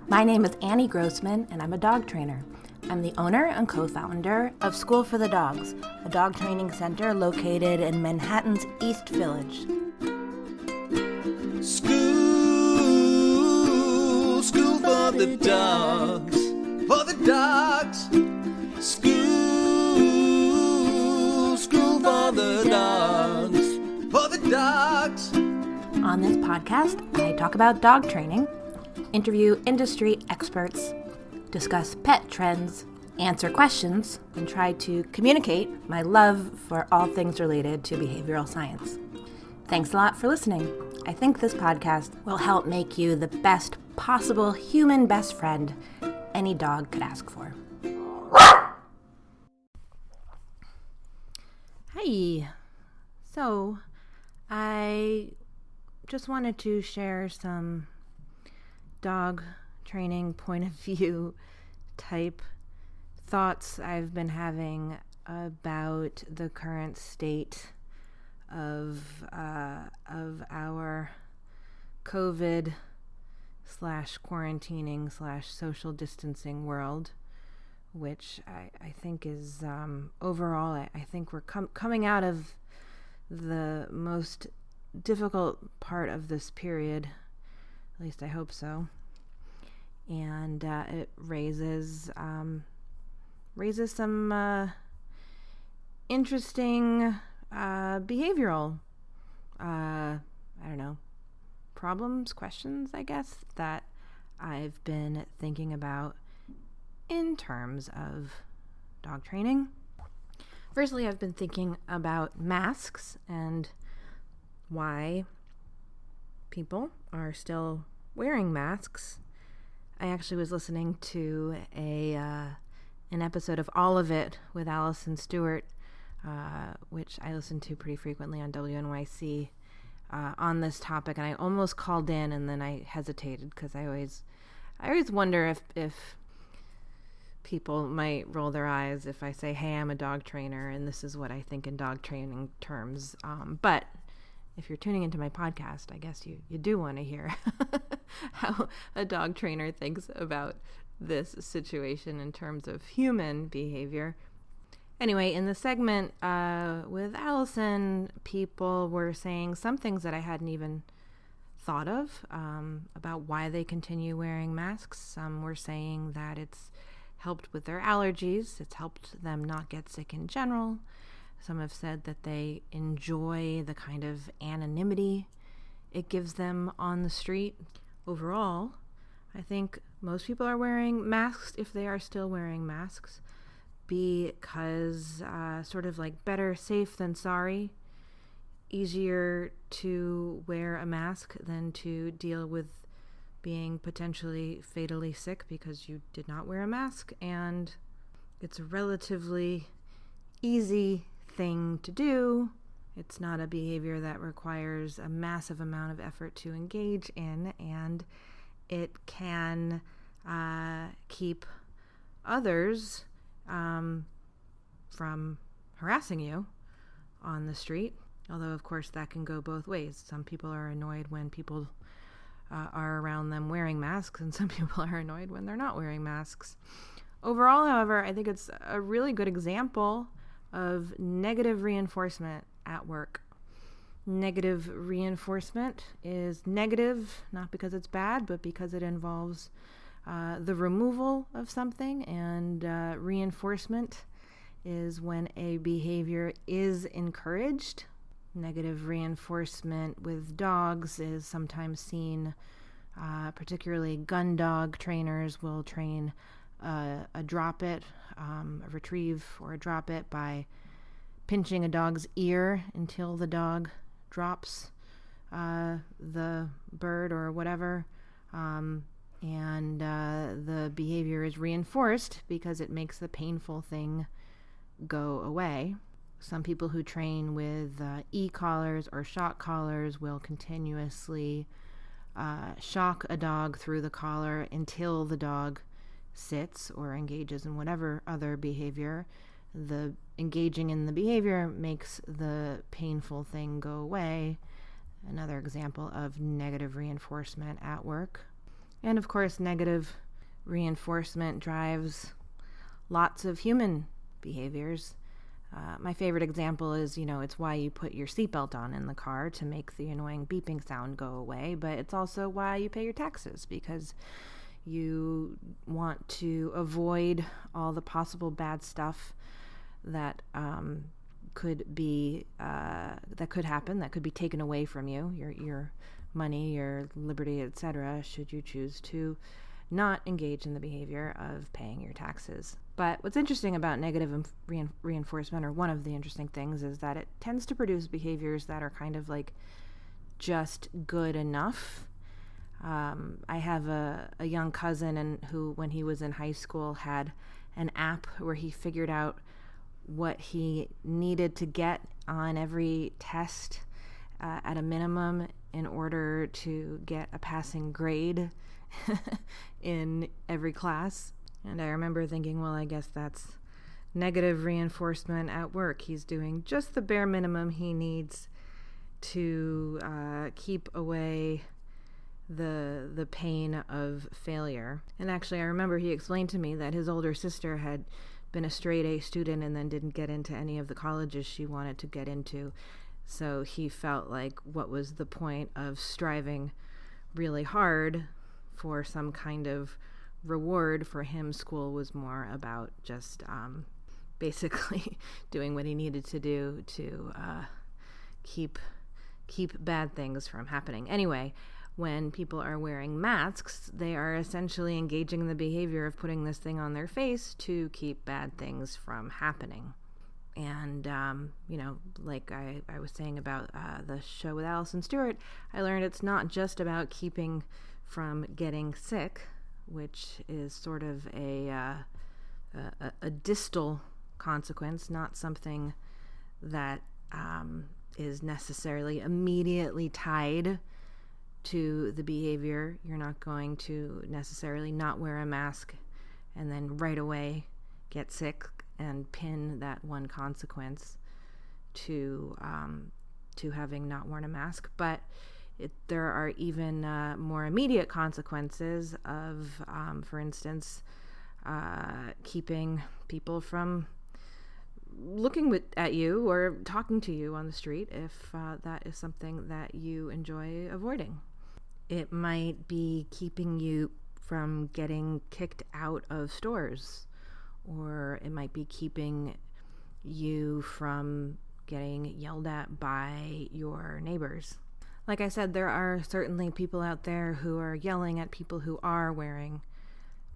My name is Annie Grossman, and I'm a dog trainer. I'm the owner and co-founder of School for the Dogs, a dog training center located in Manhattan's East Village. School for the dogs, for the dogs. School for the dogs, for the dogs. On this podcast, I talk about dog training, interview industry experts, discuss pet trends, answer questions, and try to communicate my love for all things related to behavioral science. Thanks a lot for listening. I think this podcast will help make you the best possible human best friend any dog could ask for. Hi. So, I just wanted to share some dog training point of view type thoughts I've been having about the current state of our COVID /quarantining /social distancing world, which I think is overall, I think we're coming out of the most difficult part of this period. At least I hope so. And it raises some interesting behavioral, problems, questions, I guess, that I've been thinking about in terms of dog training. Firstly, I've been thinking about masks and why people are still wearing masks. I actually was listening to an episode of All of It with Allison Stewart, which I listen to pretty frequently on WNYC, on this topic, and I almost called in and then I hesitated because I always wonder if people might roll their eyes if I say, hey, I'm a dog trainer and this is what I think in dog training terms. But if you're tuning into my podcast, I guess you do want to hear how a dog trainer thinks about this situation in terms of human behavior. Anyway, in the segment with Allison, people were saying some things that I hadn't even thought of about why they continue wearing masks. Some were saying that it's helped with their allergies. It's helped them not get sick in general. Some have said that they enjoy the kind of anonymity it gives them on the street. Overall, I think most people are wearing masks, if they are still wearing masks, because sort of like better safe than sorry. Easier to wear a mask than to deal with being potentially fatally sick because you did not wear a mask, and it's a relatively easy thing to do. It's not a behavior that requires a massive amount of effort to engage in, and it can keep others from harassing you on the street, although of course that can go both ways. Some people are annoyed when people are around them wearing masks, and some people are annoyed when they're not wearing masks. Overall, however, I think it's a really good example of negative reinforcement at work. Negative reinforcement is negative, not because it's bad, but because it involves the removal of something, and reinforcement is when a behavior is encouraged. Negative reinforcement with dogs is sometimes seen, particularly gun dog trainers will train a drop it, a retrieve or a drop it by pinching a dog's ear until the dog drops the bird or whatever. And the behavior is reinforced because it makes the painful thing go away. Some people who train with e-collars or shock collars will continuously shock a dog through the collar until the dog sits or engages in whatever other behavior. The engaging in the behavior makes the painful thing go away. Another example of negative reinforcement at work. And of course, negative reinforcement drives lots of human behaviors. My favorite example is, it's why you put your seatbelt on in the car to make the annoying beeping sound go away, but it's also why you pay your taxes, because you want to avoid all the possible bad stuff that could happen, that could be taken away from you, your money, your liberty, etc., should you choose to not engage in the behavior of paying your taxes. But what's interesting about negative reinforcement, or one of the interesting things, is that it tends to produce behaviors that are kind of like just good enough. I have a young cousin who, when he was in high school, had an app where he figured out what he needed to get on every test at a minimum in order to get a passing grade in every class. And I remember thinking, well, I guess that's negative reinforcement at work. He's doing just the bare minimum he needs to keep away the pain of failure. And actually, I remember he explained to me that his older sister had been a straight A student and then didn't get into any of the colleges she wanted to get into. So he felt like, what was the point of striving really hard for some kind of reward? For him, school was more about just basically doing what he needed to do to keep bad things from happening. Anyway, when people are wearing masks, they are essentially engaging in the behavior of putting this thing on their face to keep bad things from happening. And, like I was saying about the show with Allison Stewart, I learned it's not just about keeping from getting sick, which is sort of a distal consequence, not something that is necessarily immediately tied to the behavior. You're not going to necessarily not wear a mask and then right away get sick and pin that one consequence to having not worn a mask. But there are even more immediate consequences of, for instance, keeping people from looking at you or talking to you on the street if that is something that you enjoy avoiding. It might be keeping you from getting kicked out of stores, or it might be keeping you from getting yelled at by your neighbors. Like I said, there are certainly people out there who are yelling at people who are wearing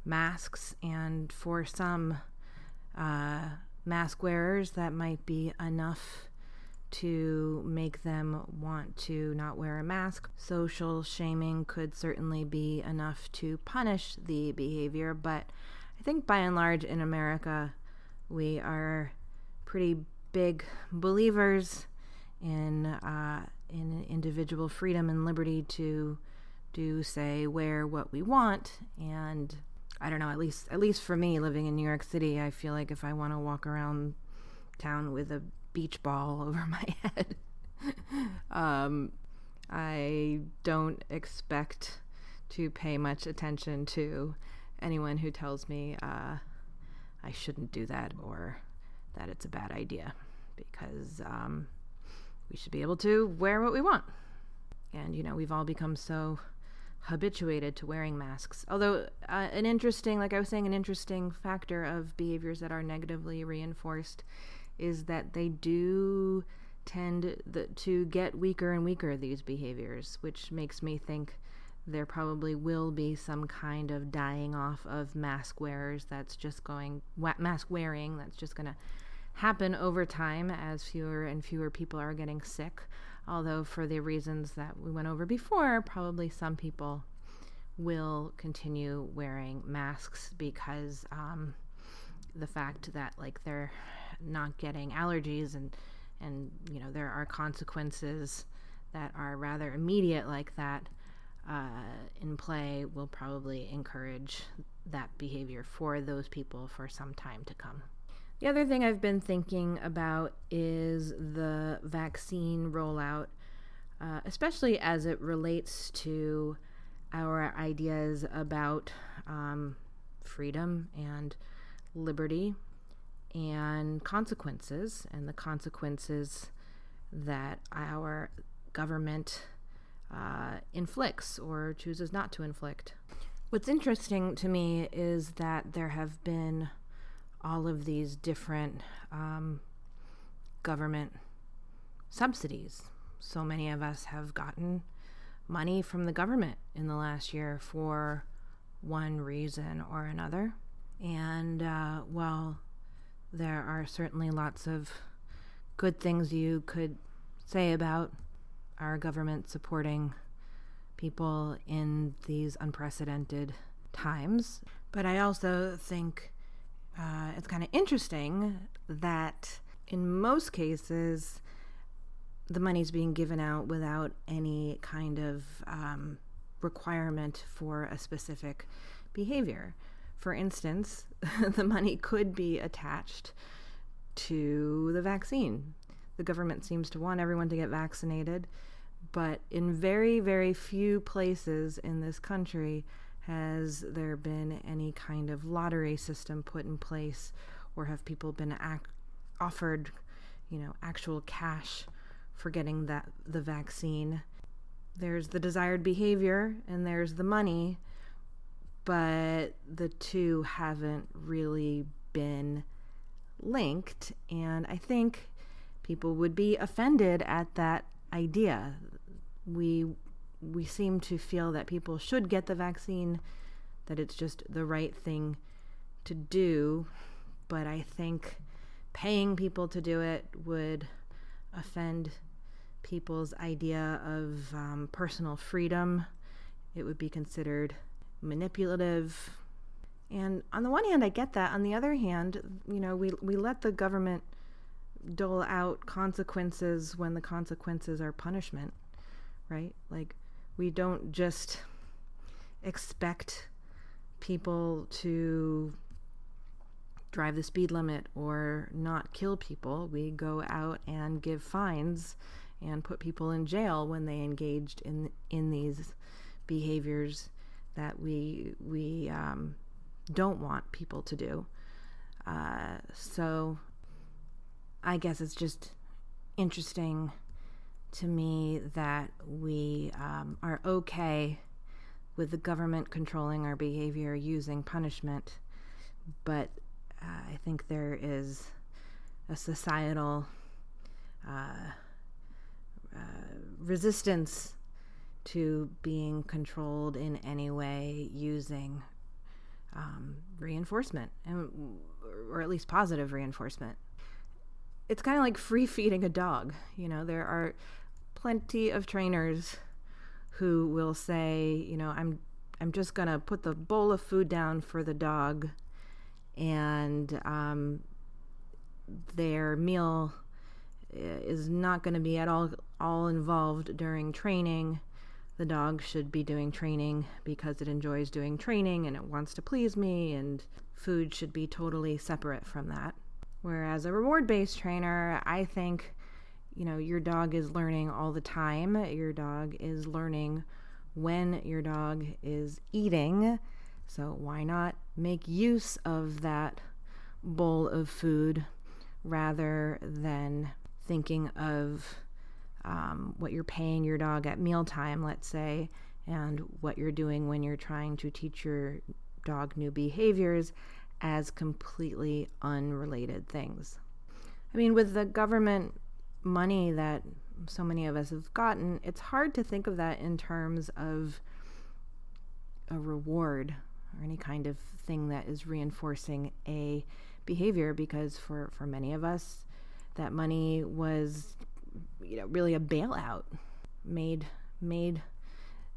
masks, and for some mask wearers, that might be enough to make them want to not wear a mask. Social shaming could certainly be enough to punish the behavior, but I think by and large in America, we are pretty big believers in individual freedom and liberty to do, say, wear what we want. And I don't know, at least for me, living in New York City, I feel like if I want to walk around town with a beach ball over my head, I don't expect to pay much attention to anyone who tells me I shouldn't do that or that it's a bad idea, because we should be able to wear what we want. And, we've all become so habituated to wearing masks. Although an interesting factor of behaviors that are negatively reinforced is that they do tend to get weaker and weaker, these behaviors, which makes me think there probably will be some kind of dying off of mask wearing that's just going to happen over time as fewer and fewer people are getting sick. Although for the reasons that we went over before, probably some people will continue wearing masks because the fact that they're not getting allergies and there are consequences that are rather immediate like that in play will probably encourage that behavior for those people for some time to come. The other thing I've been thinking about is the vaccine rollout, especially as it relates to our ideas about freedom and liberty and consequences, and the consequences that our government inflicts or chooses not to inflict. What's interesting to me is that there have been all of these different government subsidies. So many of us have gotten money from the government in the last year for one reason or another. And while there are certainly lots of good things you could say about our government supporting people in these unprecedented times, but I also think it's kind of interesting that in most cases the money's being given out without any kind of requirement for a specific behavior. For instance, the money could be attached to the vaccine. The government seems to want everyone to get vaccinated, but in very, very few places in this country has there been any kind of lottery system put in place, or have people been offered, actual cash for getting the vaccine. There's the desired behavior and there's the money, but the two haven't really been linked, and I think people would be offended at that idea. We seem to feel that people should get the vaccine, that it's just the right thing to do, but I think paying people to do it would offend people's idea of personal freedom. It would be considered manipulative. And on the one hand, I get that. On the other hand, we let the government dole out consequences when the consequences are punishment, right? Like, we don't just expect people to drive the speed limit or not kill people. We go out and give fines and put people in jail when they engaged in these behaviors that we don't want people to do. So I guess it's just interesting to me that we are okay with the government controlling our behavior using punishment, but I think there is a societal resistance to being controlled in any way using reinforcement, or at least positive reinforcement. It's kind of like free feeding a dog. There are plenty of trainers who will say, I'm just gonna put the bowl of food down for the dog, and their meal is not going to be at all involved during training. The dog should be doing training because it enjoys doing training and it wants to please me, and food should be totally separate from that. Whereas a reward-based trainer, I think, your dog is learning all the time. Your dog is learning when your dog is eating. So why not make use of that bowl of food rather than thinking of what you're paying your dog at mealtime, let's say, and what you're doing when you're trying to teach your dog new behaviors as completely unrelated things. I mean, with the government money that so many of us have gotten, it's hard to think of that in terms of a reward or any kind of thing that is reinforcing a behavior, because for many of us, that money was, really a bailout, made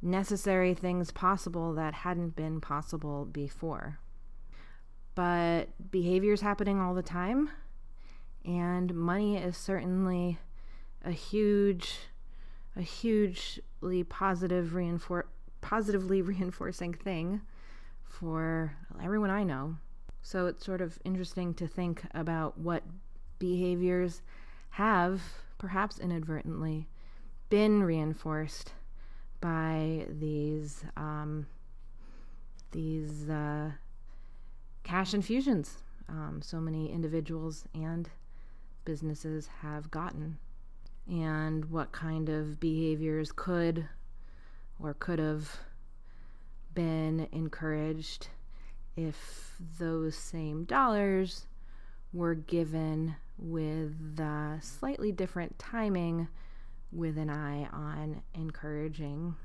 necessary things possible that hadn't been possible before. But behavior's happening all the time, and money is certainly a hugely positively reinforcing thing for everyone I know. So it's sort of interesting to think about what behaviors have, perhaps inadvertently, been reinforced by these cash infusions so many individuals and businesses have gotten, and what kind of behaviors could have been encouraged if those same dollars were given with slightly different timing, with an eye on encouraging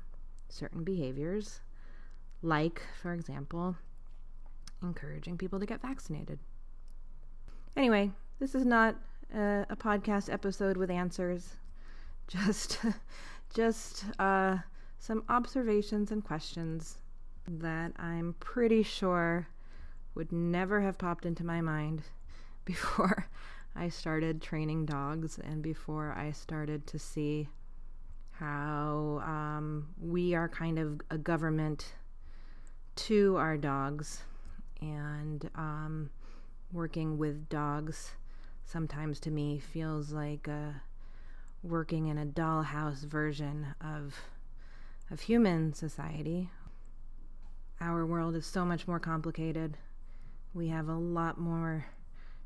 certain behaviors, like, for example, encouraging people to get vaccinated. Anyway, this is not a podcast episode with answers, just some observations and questions that I'm pretty sure would never have popped into my mind before I started training dogs and before I started to see how we are kind of a government to our dogs, and working with dogs sometimes to me feels like working in a dollhouse version of human society. Our world is so much more complicated. We have a lot more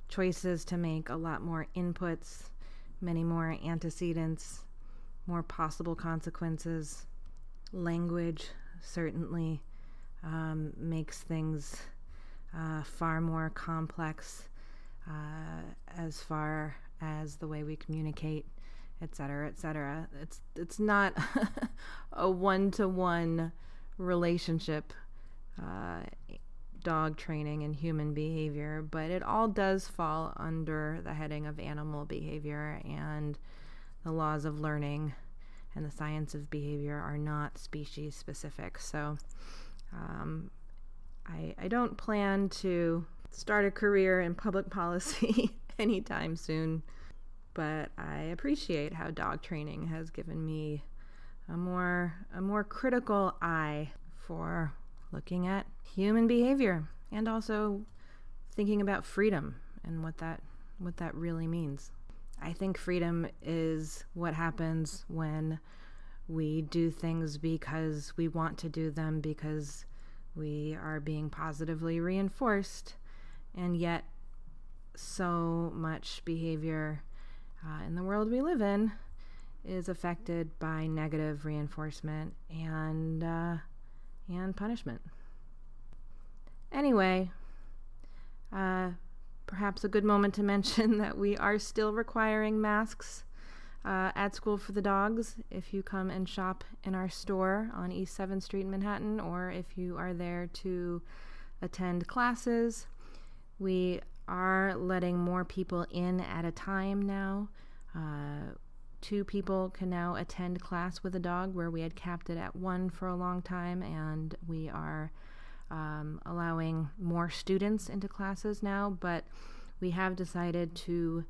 choices to make, a lot more inputs, many more antecedents, more possible consequences. Language certainly makes things far more complex as far as the way we communicate, etc., etc. It's not a one-to-one relationship, dog training and human behavior, but it all does fall under the heading of animal behavior, and the laws of learning and the science of behavior are not species specific. So I don't plan to start a career in public policy anytime soon, but I appreciate how dog training has given me a more critical eye for looking at human behavior, and also thinking about freedom and what that really means. I think freedom is what happens when we do things because we want to do them, because we are being positively reinforced, and yet so much behavior in the world we live in is affected by negative reinforcement and punishment. Anyway, perhaps a good moment to mention that we are still requiring masks at School for the Dogs if you come and shop in our store on East 7th Street in Manhattan, or if you are there to attend classes. We are letting more people in at a time now. 2 people can now attend class with a dog, where we had capped it at 1 for a long time, and we are allowing more students into classes now, but we have decided to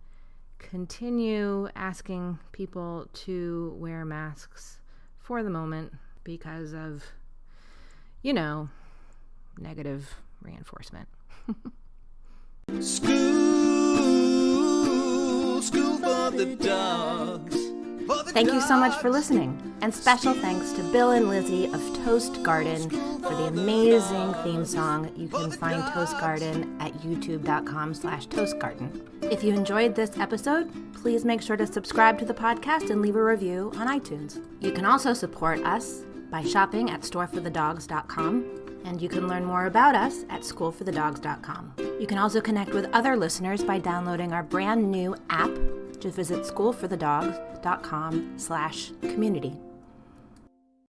continue asking people to wear masks for the moment because of, negative reinforcement. School for the dogs. Thank you so much for listening, and special thanks to Bill and Lizzie of Toast Garden for the amazing theme song. You can find Toast Garden at youtube.com/toastgarden. If you enjoyed this episode, please make sure to subscribe to the podcast and leave a review on iTunes. You can also support us by shopping at storeforthedogs.com, and you can learn more about us at schoolforthedogs.com. You can also connect with other listeners by downloading our brand new app. Just visit schoolforthedogs.com/community.